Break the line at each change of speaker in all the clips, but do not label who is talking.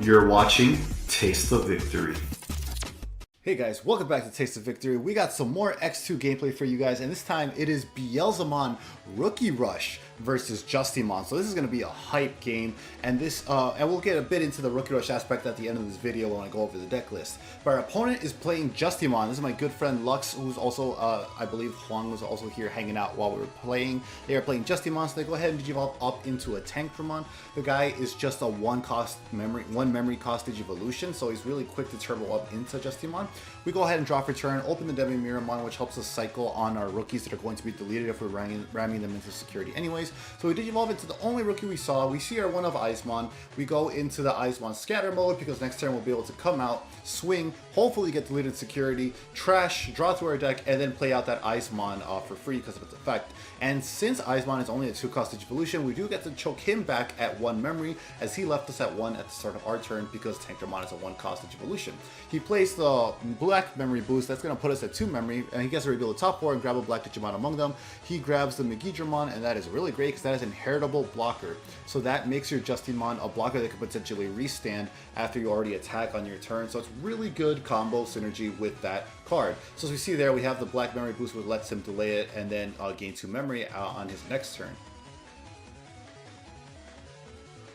You're watching Taste of Victory.
Hey guys, welcome back to Taste of Victory. We got some more X2 gameplay for you guys, and this time it is Beelzemon Rookie Rush versus Justimon. So this is going to be a hype game, and we'll get a bit into the Rookie Rush aspect at the end of this video when I go over the deck list. But our opponent is playing Justimon. This is my good friend Lux, who's also, I believe Huang was also here hanging out while we were playing. They are playing Justimon, so they go ahead and Digivolve up into a Tankdramon. The guy is just a one memory cost Digivolution, so he's really quick to turbo up into Justimon. We go ahead and draw for turn, open the DemiMeramon, which helps us cycle on our rookies that are going to be deleted if we're ramming them into security anyways. So we Digivolve into the only rookie we saw. We see our one of Eyesmon. We go into the Eyesmon scatter mode because next turn we'll be able to come out, swing, hopefully get deleted security, trash, draw through our deck, and then play out that Eyesmon for free because of its effect. And since Eyesmon is only a 2-cost Digivolution, we do get to choke him back at 1 memory, as he left us at 1 at the start of our turn because Tankdramon is a 1-cost Digivolution. He plays the black memory boost, that's going to put us at 2 memory, and he gets to reveal the top 4 and grab a black Digimon among them. He grabs the Megidramon, and that is really great because that is an inheritable blocker. So that makes your Justimon a blocker that could potentially restand after you already attack on your turn. So it's really good combo synergy with that card. So as we see there, we have the black memory boost, which lets him delay it and then gain 2 memory on his next turn.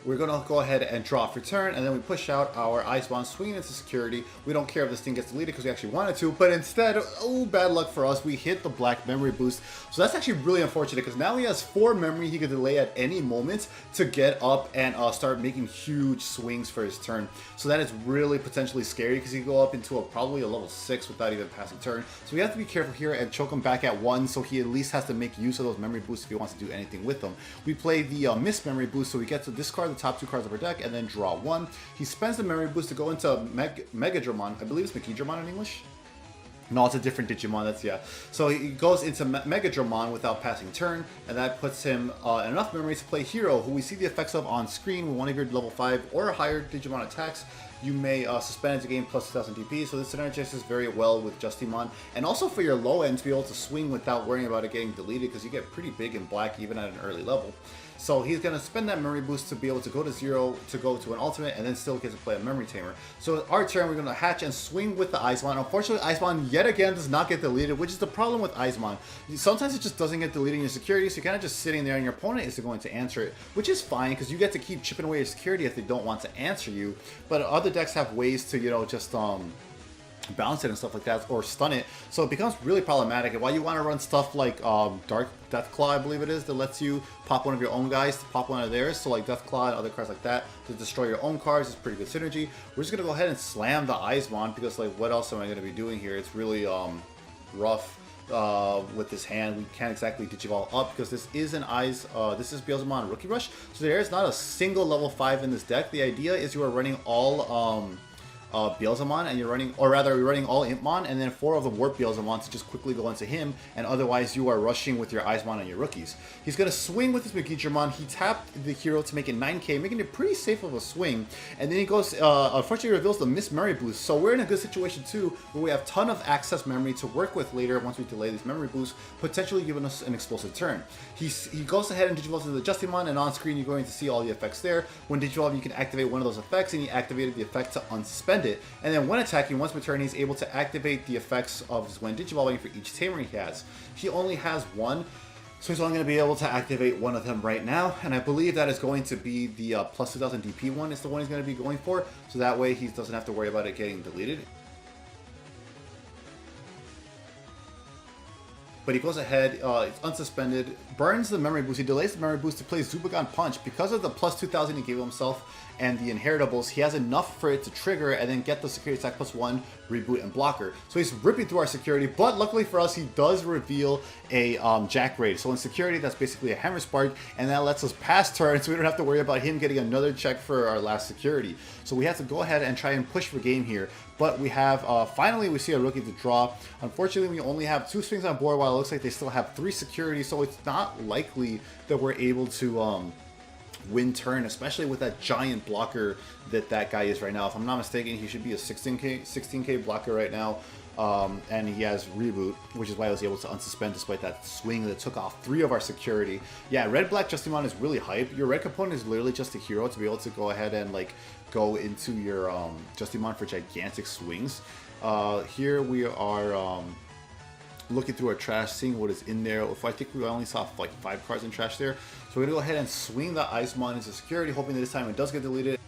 We're going to go ahead and draw for turn, and then we push out our Eyesmon, swinging into security. We don't care if this thing gets deleted because we actually wanted to, but instead, oh, bad luck for us, we hit the black memory boost. So that's actually really unfortunate because now he has 4 memory he could delay at any moment to get up and start making huge swings for his turn. So that is really potentially scary because he can go up into probably a level 6 without even passing turn. So we have to be careful here and choke him back at 1, so he at least has to make use of those memory boosts if he wants to do anything with them. We play the miss memory boost, so we get to discard the top 2 cards of our deck and then draw 1. He spends the memory boost to go into Megadramon. I believe it's Megidramon in English. No, it's a different Digimon. That's, yeah. So he goes into Megadramon without passing turn, and that puts him enough memory to play Hero, who we see the effects of on screen with one of your level 5 or higher Digimon attacks. You may suspend to gain plus 2000 DP, so this synergizes very well with Justimon. And also for your low end to be able to swing without worrying about it getting deleted, because you get pretty big in black even at an early level. So he's going to spend that memory boost to be able to go to 0 to go to an ultimate, and then still get to play a memory tamer. So our turn, we're going to hatch and swing with the Eyesmon. Unfortunately, Eyesmon yet again does not get deleted, which is the problem with Eyesmon. Sometimes it just doesn't get deleted in your security, so you're kind of just sitting there and your opponent is going to answer it, which is fine because you get to keep chipping away your security if they don't want to answer you. But other decks have ways to, you know, just bounce it and stuff like that, or stun it, so it becomes really problematic. And while you want to run stuff like Dark Deathclaw, I believe it is, that lets you pop one of your own guys to pop one of theirs, so like Deathclaw and other cards like that to destroy your own cards is pretty good synergy. We're just gonna go ahead and slam the Eyesmon because, like, what else am I gonna be doing here? It's really rough with this hand. We can't exactly Digivolve up because this is an this is Beelzemon Rookie Rush, so there is not a single level 5 in this deck. The idea is you are running all Beelzemon, and you're running all Impmon, and then 4 of the Warp Beelzemon to just quickly go into him, and otherwise you are rushing with your Eyesmon and your rookies. He's going to swing with his Megidramon. He tapped the hero to make it 9k, making it pretty safe of a swing, and then he goes, unfortunately reveals the Miss Memory Boost, so we're in a good situation too, where we have a ton of access memory to work with later once we delay these memory boosts, potentially giving us an explosive turn. He goes ahead and Digivolves to the Justimon, and on screen you're going to see all the effects there. When Digivolve, you can activate one of those effects, and he activated the effect to unsuspend it. And then when attacking, once per turn, he's able to activate the effects of when Digivolving for each tamer he has. He only has 1, so he's only going to be able to activate 1 of them right now. And I believe that is going to be the plus 2000 DP one is the one he's going to be going for. So that way he doesn't have to worry about it getting deleted. But he goes ahead, it's unsuspended, burns the memory boost, he delays the memory boost to play Zubagon Punch. Because of the plus 2000 he gave himself and the inheritables, he has enough for it to trigger and then get the security attack +1, reboot, and blocker. So he's ripping through our security, but luckily for us, he does reveal a Jack Raid. So in security, that's basically a Hammer Spark, and that lets us pass turn, so we don't have to worry about him getting another check for our last security. So we have to go ahead and try and push for game here. But we have, finally we see a rookie to draw. Unfortunately, we only have 2 swings on board, while it looks like they still have 3 security, so it's not likely that we're able to win turn, especially with that giant blocker that guy is right now. If I'm not mistaken, he should be a 16k blocker right now. And he has reboot, which is why I was able to unsuspend despite that swing that took off 3 of our security. Yeah, red-black Justimon is really hype. Your red component is literally just a hero to be able to go ahead and like go into your Justimon for gigantic swings. Here we are looking through our trash, seeing what is in there. If I think we only saw like 5 cards in trash there. So we're gonna go ahead and swing the Eyesmon into security, hoping that this time it does get deleted.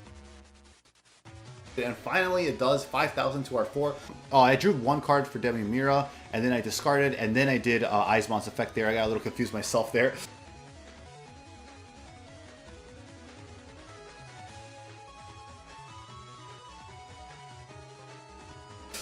And finally it does, 5,000 to our 4. I drew 1 card for DemiMeramon, and then I discarded, and then I did Eyesmon's effect there. I got a little confused myself there.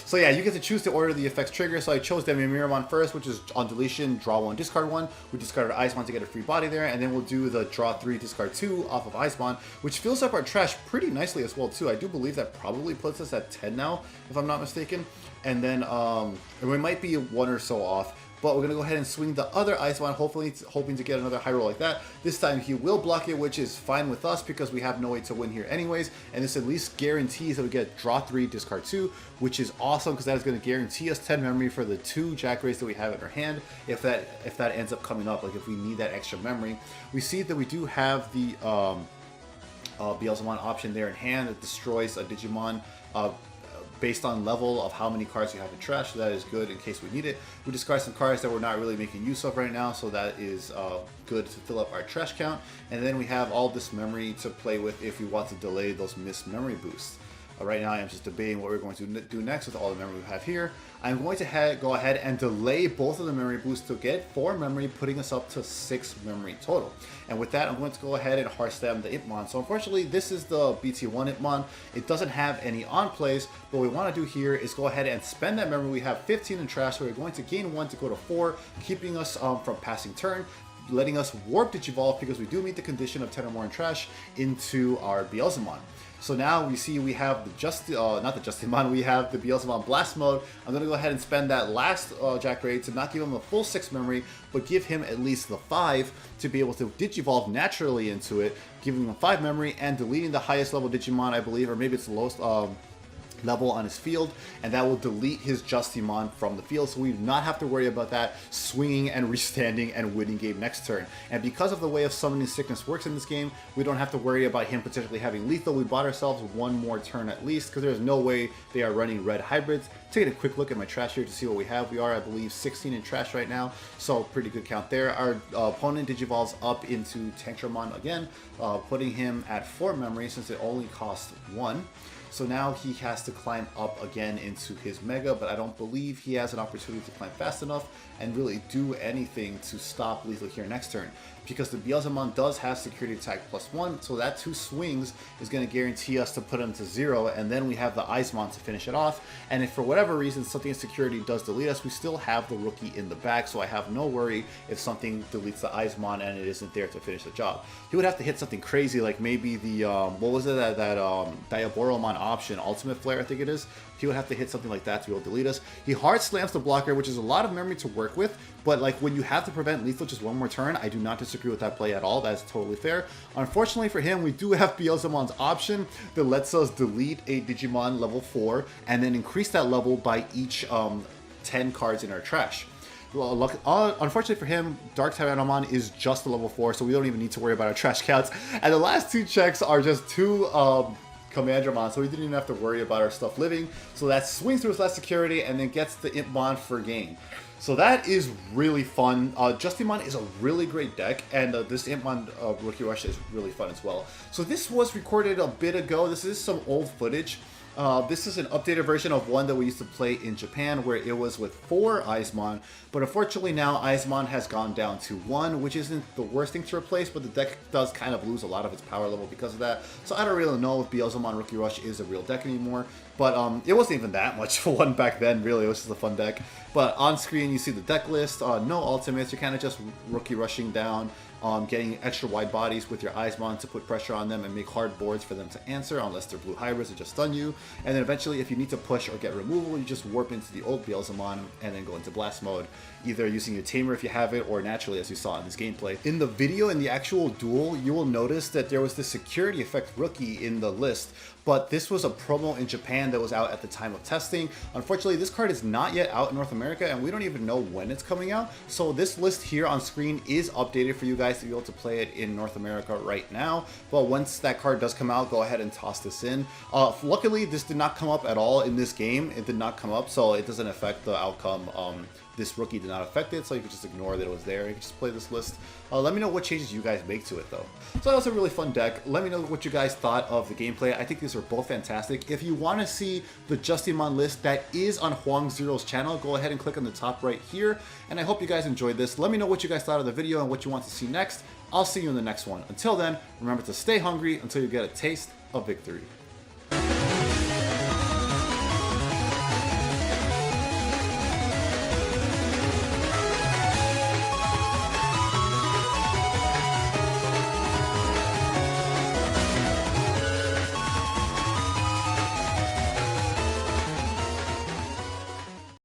So yeah, you get to choose to order the effects trigger. So I chose DemiMeramon first, which is on deletion, draw 1, discard 1. We discarded Eyesmon to get a free body there, and then we'll do the draw 3, discard 2 off of Eyesmon, which fills up our trash pretty nicely as well too. I do believe that probably puts us at 10 now, if I'm not mistaken. And then we might be 1 or so off. But we're going to go ahead and swing the other Eyesmon, hopefully hoping to get another high roll like that. This time he will block it, which is fine with us because we have no way to win here anyways. And this at least guarantees that we get draw 3, discard 2, which is awesome because that is going to guarantee us 10 memory for the 2 Jack Rays that we have in our hand. If that ends up coming up, like if we need that extra memory. We see that we do have the Beelzemon option there in hand that destroys a Digimon based on level of how many cards you have in trash, so that is good in case we need it. We discard some cards that we're not really making use of right now, so that is good to fill up our trash count. And then we have all this memory to play with if we want to delay those missed memory boosts. Right now I'm just debating what we're going to do next with all the memory we have here. I'm going to go ahead and delay both of the memory boosts to get 4 memory, putting us up to 6 memory total. And with that, I'm going to go ahead and hard slam the Impmon. So unfortunately, this is the BT1 Impmon. It doesn't have any on plays. What we want to do here is go ahead and spend that memory. We have 15 in trash, so we're going to gain 1 to go to 4, keeping us from passing turn, letting us warp Digivolve because we do meet the condition of 10 or more in trash into our Beelzemon. So now we see we have the not the Justimon, we have the Beelzemon Blast Mode. I'm going to go ahead and spend that last Jack Ray to not give him the full 6 memory, but give him at least the 5 to be able to Digivolve naturally into it, giving him 5 memory and deleting the highest level Digimon, I believe, or maybe it's the lowest level on his field, and that will delete his Justimon from the field, so we do not have to worry about that swinging and restanding and winning game next turn. And because of the way of Summoning Sickness works in this game, we don't have to worry about him potentially having lethal. We bought ourselves 1 more turn at least, because there's no way they are running red hybrids. Taking a quick look at my trash here to see what we have. We are, I believe, 16 in trash right now, so pretty good count there. Our opponent Digivolves up into Tankramon again, putting him at 4 memory since it only costs 1. So now he has to climb up again into his Mega, but I don't believe he has an opportunity to climb fast enough and really do anything to stop lethal here next turn. Because the Beelzemon does have security attack +1, so that 2 swings is going to guarantee us to put him to 0, and then we have the Eyesmon to finish it off. And if for whatever reason something in security does delete us, we still have the rookie in the back, so I have no worry if something deletes the Eyesmon and it isn't there to finish the job. He would have to hit something crazy, like maybe the, what was it, that Diaboromon option, Ultimate Flare I think it is. He would have to hit something like that to be able to delete us. He hard slams the blocker, which is a lot of memory to work with, but like when you have to prevent lethal just 1 more turn, I do not disagree with that play at all. That is totally fair. Unfortunately for him, we do have Beelzemon's option that lets us delete a Digimon level 4 and then increase that level by each 10 cards in our trash. Well, unfortunately for him, Dark Tyrannomon is just a level 4, so we don't even need to worry about our trash counts. And the last 2 checks are just 2 Commandramon, so we didn't even have to worry about our stuff living. So that swings through his last security and then gets the Impmon for game. So that is really fun. Justimon is a really great deck, and this Impmon Rookie Rush is really fun as well. So this was recorded a bit ago. This is some old footage. This is an updated version of one that we used to play in Japan where it was with 4 Eyesmon, but unfortunately now Eyesmon has gone down to 1, which isn't the worst thing to replace, but the deck does kind of lose a lot of its power level because of that. So I don't really know if Beelzemon Rookie Rush is a real deck anymore, but it wasn't even that much for one back then, really. It was just a fun deck. But on screen you see the deck list, no ultimates, you're kind of just Rookie Rushing down getting extra wide bodies with your Eyesmon to put pressure on them and make hard boards for them to answer unless they're blue hybrids and just stun you. And then eventually, if you need to push or get removal, you just warp into the old Beelzemon and then go into blast mode, either using your tamer if you have it or naturally as you saw in this gameplay. In the video, in the actual duel, you will notice that there was this security effect rookie in the list, but this was a promo in Japan that was out at the time of testing. Unfortunately, this card is not yet out in North America and we don't even know when it's coming out. So this list here on screen is updated for you guys to be able to play it in North America right now. But once that card does come out, go ahead and toss this in. Luckily, this did not come up at all in this game. It did not come up, so it doesn't affect the outcome. This rookie did not affect it, so you can just ignore that it was there. You can just play this list. Let me know what changes you guys make to it, though. So that was a really fun deck. Let me know what you guys thought of the gameplay. I think these are both fantastic. If you want to see the Justimon list that is on Huang Zero's channel, go ahead and click on the top right here. And I hope you guys enjoyed this. Let me know what you guys thought of the video and what you want to see next. I'll see you in the next one. Until then, remember to stay hungry until you get a taste of victory.